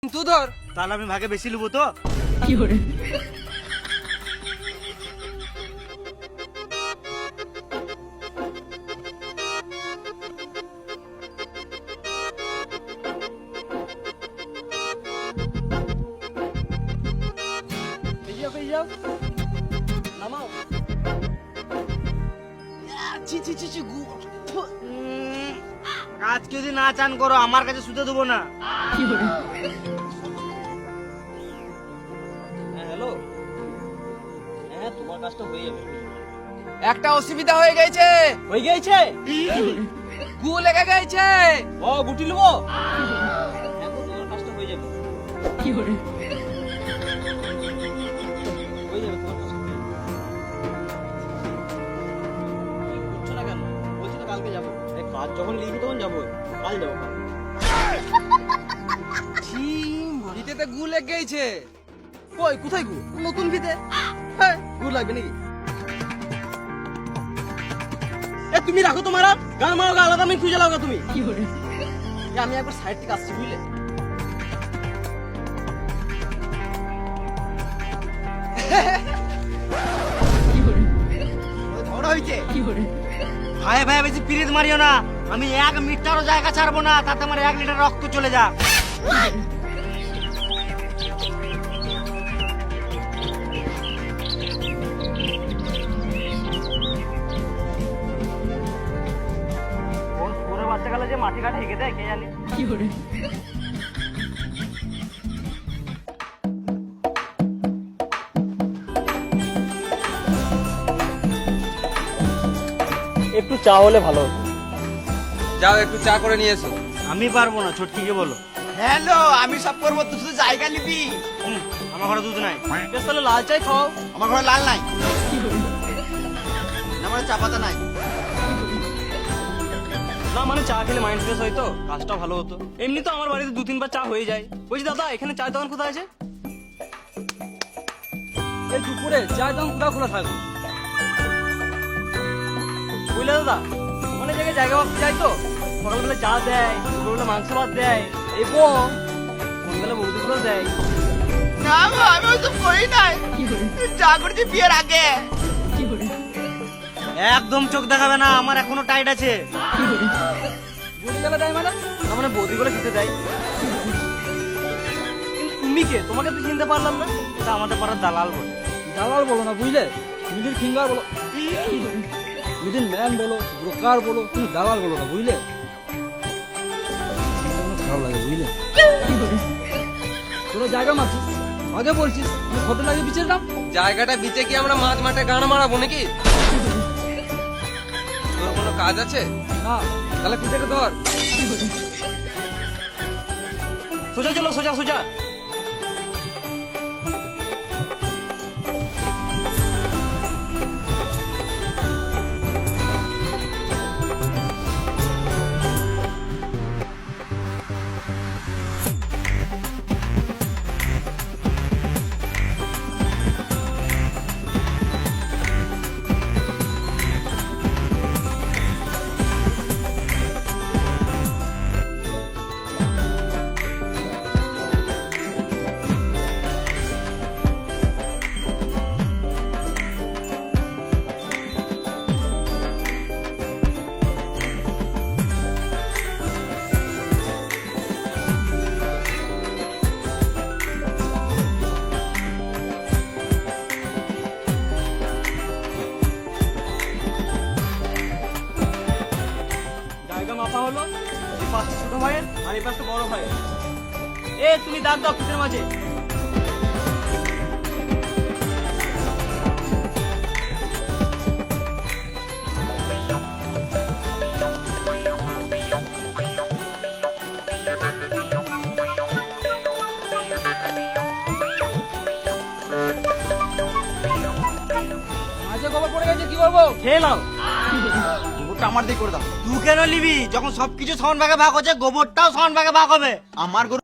তুই ধর। তাহলে আমি ভাগে বেশি নেবো তো? কি করে নামাও। আজকে যদি না চান করো আমার কাছে শুতে দেবো না। কি করে হ্যালো, হ্যাঁ তোমার কাজটা হয়ে যাবে। একটা অসুবিধা হয়ে গেছে। হয়ে গেছে? গু লেগে গেছে। ও গুটি নেবো? হ্যাঁ তো তোমার কাজটা হয়ে যাবে। কি করে হয়ে যাবে তোমার কাজটা। কি করছো না কেন? বলছি তো কালকে যাবো। এই কাজ যখন লিখবি তখন যাবো। কাল যাবো কাল। ভিতেতে গু লেগে গেছে। কই কোথায় গু? নতুন ভিতে। হ্যাঁ গু লাগবে নাকি? এ তুমি রাখো তোমার আর গান মারো গা, আলাদা আমি খুঁজে লাও গা তুমি। কি করে এ আমি একবার সাইড থেকে আসছি বুঝলে। কি করে ধরা হইছে। কি করে ভাই ভাই বেশি পিরিত মারিও না। আমি 1 মিটারও জায়গা ছাড়বো না, তাতে আমার 1 লিটার রক্ত চলে যা। ওরে বাচ্চা গেলে যে মাটি কাটে হেগে দেয় কে জানে। কি করে একটু চা হলে ভালো হতো। যাও একটু চা করে নিয়ে এসো। আমি পারবো না, ছোটকিকে বলো। হ্যালো, আমি সব করবো, তুই শুধু জায়গা নিবি। আমার ঘরে দুধ নাই। বেশ তাহলে লাল চাই খাও। আমার ঘরে লাল নাই, কি করে আমার চা পাতা নাই। না মানে চা খেলে মাইন্ড ফ্রেশ হয় তো, কাজটা ভালো হতো। এমনি তো আমার বাড়িতে 2-3 বার চা হয়ে যায়। বলছি দাদা এখানে চায়ের দোকান কোথায় আছে? এই দুপুরে চায়ের দোকান কোথায় খোলা থাকবে? বুঝলে দাদা, অনেক জায়গায় জায়গা ভাবতে যাই তো। সকালবেলা চা দেয়, দুপুরবেলা মাংস ভাত দেয়, এবং সন্ধ্যাবেলা বৌদিগুলো দেয়। না গো, আমি ওইসব করি নাই, কি করে চা করেছি বিয়ের আগে। কি করে একদম চোখ দেখাবে না, আমার এখনো টাইট আছে। কি করে বৌদিগুলো দেয় মানে? না মানে বৌদিগুলো খেতে দেয়। কিন্তু তুমি কে? তোমাকে তো চিনতে পারলাম না। এটা আমাদের পাড়ার দালাল বলে। দালাল বলো না বুঝলে, মিডিল ফিঙ্গার বলো, মিডিল ম্যান বলো, ব্রোকার বলো, তুমি দালাল বলো না বুঝলে। খারাপ লাগে বুঝলে। কি করে তোরা জায়গা মারছিস, আগে বলছিস আমি ফটো লাগিয়ে বিচে দাম। জায়গাটা বিচে কি আমরা মাছ মাঠে গান মারাবো নাকি? তোর কোনো কাজ আছে? না তাহলে পিঠেকে ধর। সোজা চলো, সোজা সোজা। জায়গা মাপা হলো। এই পাশটা ছোট ভাইয়ের আর এই পাশটা বড় ভাইয়ের। এ তুমি দাগ দাও পিঠের মাঝে। মাঝে খবর পড়ে গেছে, কি করবো? খেয়ে নাও। গোটা আমার দিয়ে করে দাও। তুই কেন নিবি? যখন সবকিছু সমান ভাগে ভাগ হচ্ছে, গোবরটাও সমান ভাগে ভাগ হবে। আমার গরু